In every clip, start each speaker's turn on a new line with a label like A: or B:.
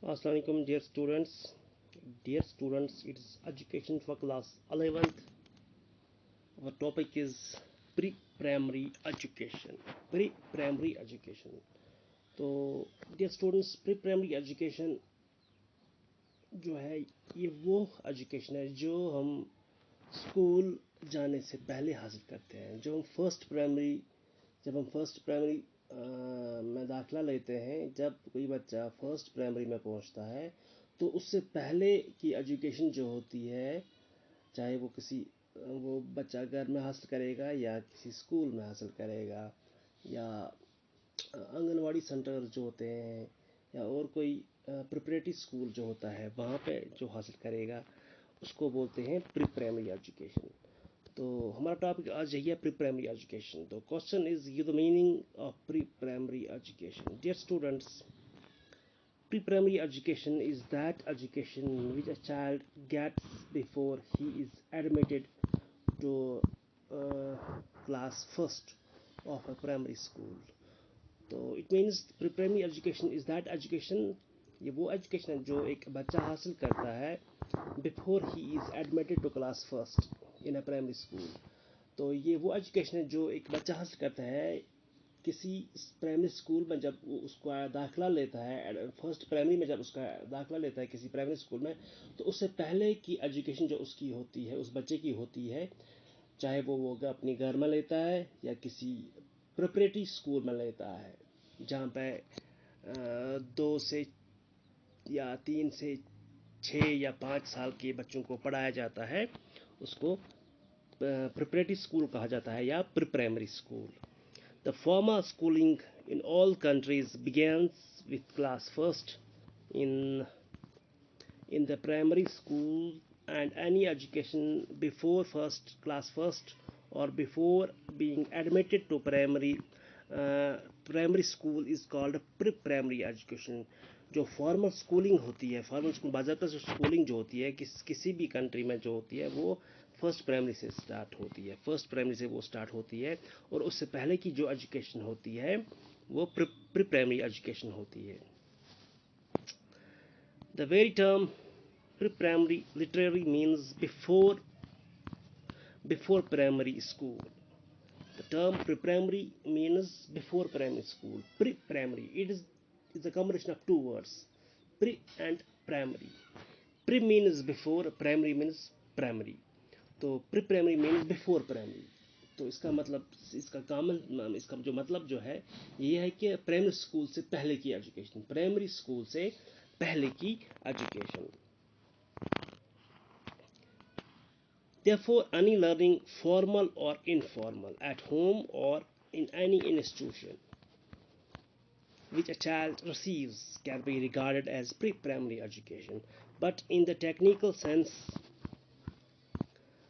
A: Assalamualaikum dear students, it's education for class 11th. Our topic is pre-primary education. Pre-primary education. तो dear students, pre-primary education जो है ये वो education है जो हम स्कूल जाने से पहले हासिल करते हैं। जब हम फर्स्ट प्राइमरी में दाखिला लेते हैं, जब कोई बच्चा फर्स्ट प्राइमरी में पहुंचता है तो उससे पहले की एजुकेशन जो होती है, चाहे वो बच्चा घर में हासिल करेगा या किसी स्कूल में हासिल करेगा या आंगनवाड़ी सेंटर जो होते हैं या और कोई प्रिपरेटरी स्कूल जो होता है वहाँ पे जो हासिल करेगा उसको बोलते हैं प्री प्राइमरी एजुकेशन। तो हमारा टॉपिक आज यही है प्री प्राइमरी एजुकेशन। तो question is give the meaning of pre primary education. Dear students, pre primary education is that education which a child gets before he is admitted to class first of a primary school. तो it means pre primary education is that education, ये वो education है जो एक बच्चा हासिल करता है before he is admitted to class first in a primary school. तो ये वो एजुकेशन है जो एक बच्चा हासिल करता है किसी प्राइमरी स्कूल में जब वो उसका दाखिला लेता है, फर्स्ट प्राइमरी में जब उसका दाखिला लेता है किसी प्राइमरी स्कूल में, तो उससे पहले की एजुकेशन जो उसकी होती है, उस बच्चे की होती है, चाहे वो अपने घर में लेता है या किसी प्रिपरेटरी स्कूल में लेता है, जहाँ पे 2 से या 3 से 6 या 5 साल के बच्चों को पढ़ाया जाता है, उसको प्रिपरेटरी स्कूल कहा जाता है या pre primary school. The formal schooling in all countries begins with class first in the primary school, and any education before class first or before being admitted to primary school is called pre-primary education। जो formal schooling होती है, formal school बाज़ाब्ता से schooling जो होती है किसी भी country में जो होती है वो फर्स्ट प्राइमरी से स्टार्ट होती है, फर्स्ट प्राइमरी से वो स्टार्ट होती है, और उससे पहले की जो एजुकेशन होती है वो प्री प्राइमरी एजुकेशन होती है। The very term pre-primary literally means before primary school. The term pre-primary means before primary school. Pre-primary, it is a combination of two words, pre and primary. Pre means before, primary means primary. तो pre primary means before primary. तो इसका जो मतलब जो है ये है कि प्राइमरी स्कूल से पहले की एजुकेशन, प्राइमरी स्कूल से पहले की education. Therefore, any learning, formal or informal, at home or in any institution, which a child receives can be regarded as pre-primary education. But in the technical sense,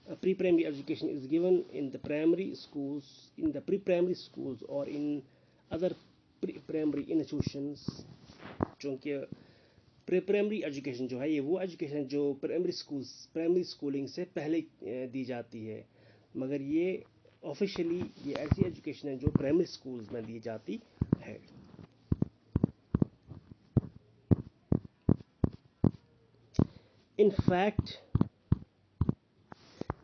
A: a pre-primary education is given in the primary schools, in the pre-primary schools or in other pre-primary institutions, क्योंकि pre primary education जो है ये वो education जो primary schooling से पहले दी जाती है, मगर ये ऑफिशियली ये ऐसी एजुकेशन है जो प्राइमरी स्कूल्स में दी जाती है। In fact,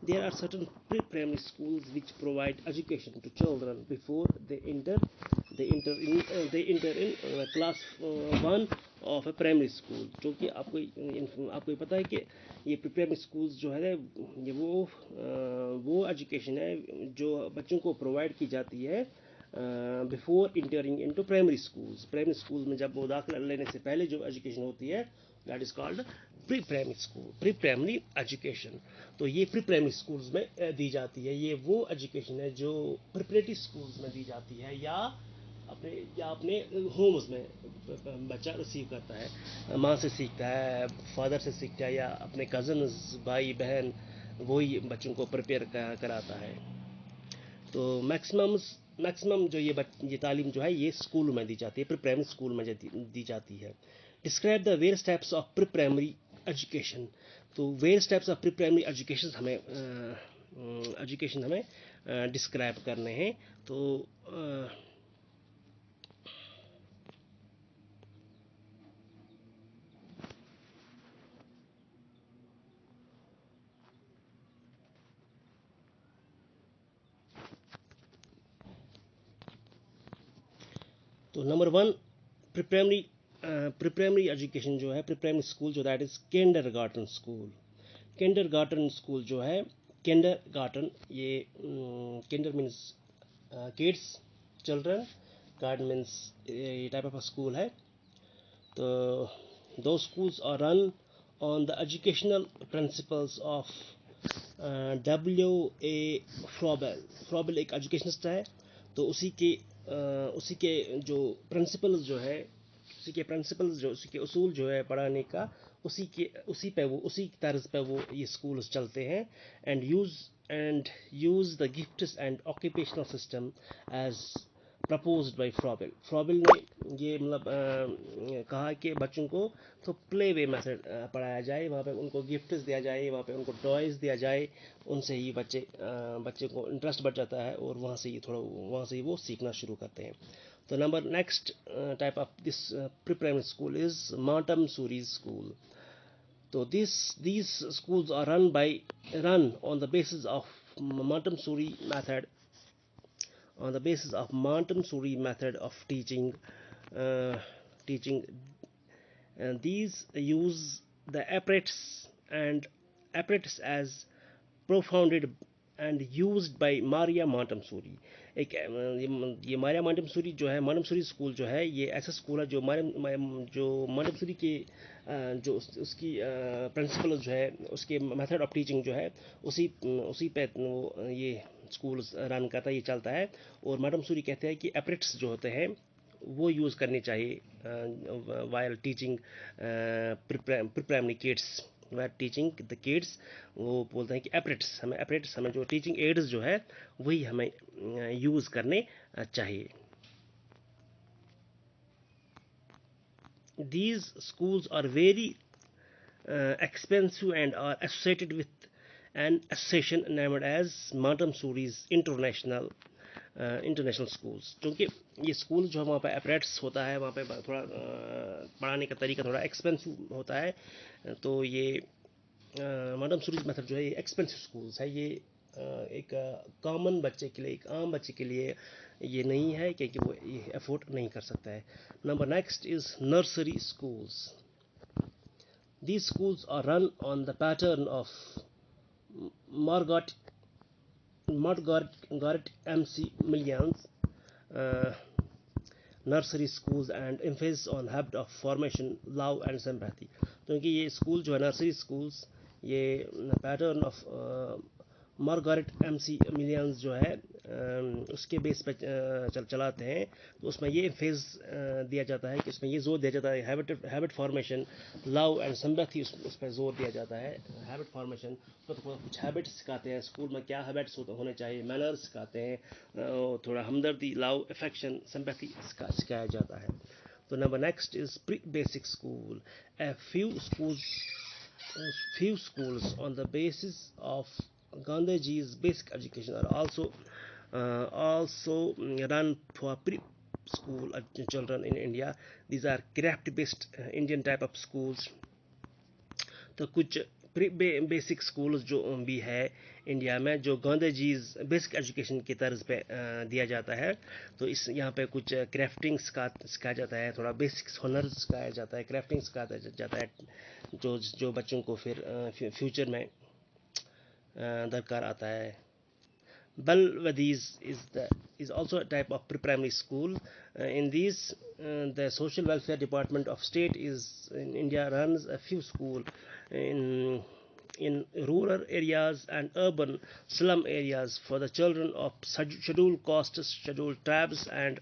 A: there are certain pre-primary schools which provide education to children before they enter in class 1 of a primary school। जो कि आपको पता है कि ये प्री-प्राइमरी स्कूल्स जो है ये वो एजुकेशन है जो बच्चों को प्रोवाइड की जाती है before entering into primary schools. Primary school में जब वो दाखिला लेने से पहले जो एजुकेशन होती है that is called pre primary school, pre primary education. तो ये प्री प्राइमरी स्कूल्स में दी जाती है। ये वो एजुकेशन है जो प्रिपरेटरी स्कूल्स में दी जाती है या अपने होम्स में बच्चा रिसीव करता है, माँ से सीखता है, फादर से सीखता है या अपने कज़न्स, भाई बहन, वही बच्चों को प्रिपेयर कराता है। तो मैक्सिमम जो ये तालीम जो है ये स्कूल में दी जाती है, प्री प्राइमरी स्कूल में दी जाती है। Describe the various types of pre primary education. तो various types of pre primary education हमें डिस्क्राइब करने हैं। तो तो नंबर 1 प्री प्राइमरी एजुकेशन जो है, प्री प्राइमरी स्कूल जो that is kindergarten school. Kindergarten school जो है, किंडरगार्टन ये Kinder means kids, children, garden means ये टाइप ऑफ स्कूल है। तो दो schools are run on the educational principles of W.A. Froebel. Froebel एक एजुकेशनिस्ट है, तो उसी के जो प्रिंसिपल्स जो है, उसी के उसूल जो है पढ़ाने का, उसी तर्ज पे वो ये स्कूल्स चलते हैं। And use the gifts and occupational system as proposed by Froebel. Froebel ने ये मतलब कहा कि बच्चों को तो प्ले वे मेथड पढ़ाया जाए, वहाँ पे उनको गिफ्ट्स दिया जाए, वहाँ पे उनको टॉयज़ दिया जाए, उनसे ही बच्चे को इंटरेस्ट बढ़ जाता है और वहाँ से ही वो सीखना शुरू करते हैं। तो number next type of this pre primary school is Montessori school. तो these schools are run on the basis of Montessori method, of teaching. uh, teaching and these use the apparatus as propounded and used by Maria Montessori। एक ये Maria Montessori जो है, Montessori school जो है, ये ऐसा school है जो मॉन्टेसोरी के जो उसकी प्रिंसिपल जो है, उसके मेथड ऑफ टीचिंग जो है, उसी पे वो ये स्कूल रन करता है, ये चलता है। और मॉन्टेसोरी कहते हैं कि एपरेट्स जो होते हैं वो यूज़ करनी चाहिए while teaching primary kids. Teaching the kids, वो बोलते हैं कि हमें जो टीचिंग एड्स जो है वही हमें यूज़ करने चाहिए। These schools are very expensive and are associated with an association named as Montessori's international schools. क्योंकि ये स्कूल जो है वहाँ पे अपरेट्स होता है, वहाँ पे थोड़ा पढ़ाने का तरीका थोड़ा एक्सपेंसिव होता है। तो ये मॉन्टेसोरी मेथड जो है ये एक्सपेंसिव स्कूल्स है, ये एक कॉमन बच्चे के लिए, एक आम बच्चे के लिए ये नहीं है, क्योंकि वो ये अफोर्ड नहीं कर सकता है। Number next is nursery schools. These schools are run on the pattern of Margaret MC Millian's nursery schools and emphasis on habit of formation, love and sympathy। क्योंकि ये स्कूल जो है नर्सरी स्कूल्स, ये pattern of Margaret MC millions जो है उसके base पे चलाते हैं। तो उसमें ये फेज दिया जाता है कि उसमें ये जोर दिया जाता है habit formation, love and sympathy, उस पर जोर दिया जाता है। हैबिट फॉर्मेशन तो कुछ हैबिट्स सिखाते हैं, स्कूल में क्या हैबिट्स होने चाहिए, मैनर्स सिखाते हैं, थोड़ा हमदर्दी, लव, अफेक्शन, सिंपैथी सिखाया जाता है। तो number next is pre basic school. Few schools on the basis of Gandhiji's basic education are also run for pre-school children in India. These are craft-based Indian type of schools. तो कुछ basic schools जो भी है India में, जो Gandhi ji basic education की तर्ज पे दिया जाता है। तो इस यहाँ पे कुछ क्राफ्टिंग सिखाया जाता है, थोड़ा बेसिक्स हुनर सिखाया जाता है, क्राफ्टिंग सिखाया जाता है, जो बच्चों को फिर फ्यूचर में दरकार आता है। Balwadis is also a type of pre-primary school. In these, the social welfare department of state in India runs a few schools in rural areas and urban slum areas for the children of scheduled castes, scheduled tribes, and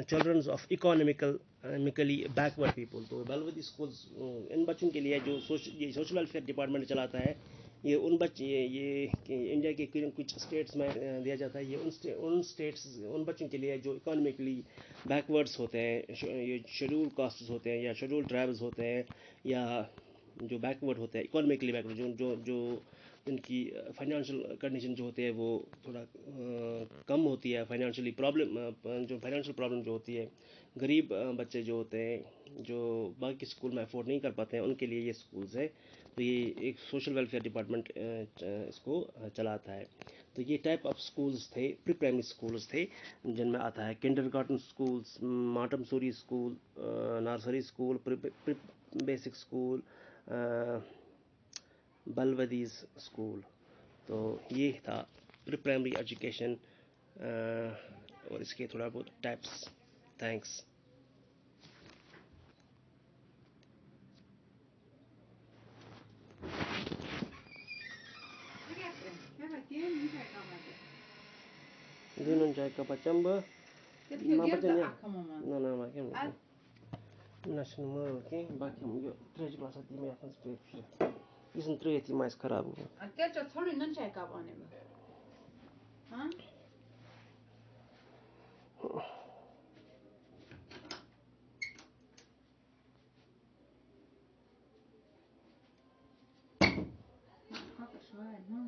A: children of economically backward people। तो बालवाड़ी schools in बच्चों के लिए जो social welfare department चलाता है, ये उन बच्चे ये इंडिया के कुछ स्टेट्स में दिया जाता है। ये उन बच्चों के लिए जो इकोनॉमिकली बैकवर्ड्स होते हैं, ये शेड्यूल कास्ट्स होते हैं या शेड्यूल ट्राइब्स होते हैं, या जो बैकवर्ड होते हैं, इकोनॉमिकली बैकवर्ड, जो इनकी फाइनेंशियल कंडीशन जो होती है वो थोड़ा कम होती है, फाइनेंशियली प्रॉब्लम जो फाइनेंशियल प्रॉब्लम जो होती है, गरीब बच्चे जो होते हैं जो बाकी स्कूल में अफोर्ड नहीं कर पाते हैं, उनके लिए ये स्कूल्स है। तो ये एक सोशल वेलफेयर डिपार्टमेंट इसको चलाता है। तो ये टाइप ऑफ स्कूल्स थे, प्री प्राइमरी स्कूल्स थे, जिनमें आता है kindergarten schools, Montessori school, nursery school, basic school, balwadis school. तो ये था प्री प्राइमरी एजुकेशन और इसके थोड़ा बहुत types. Thanks. Din cai ka pacham ba? Ma pacham ya. Na ma kem. Na shin ma ke ba kem yo. Três class ati me afan speech. Isn't três mais खराब हुआ.
B: अत्यार जो थोड़ी न चाय का पाने में, हाँ? हाँ, कशवाय ना.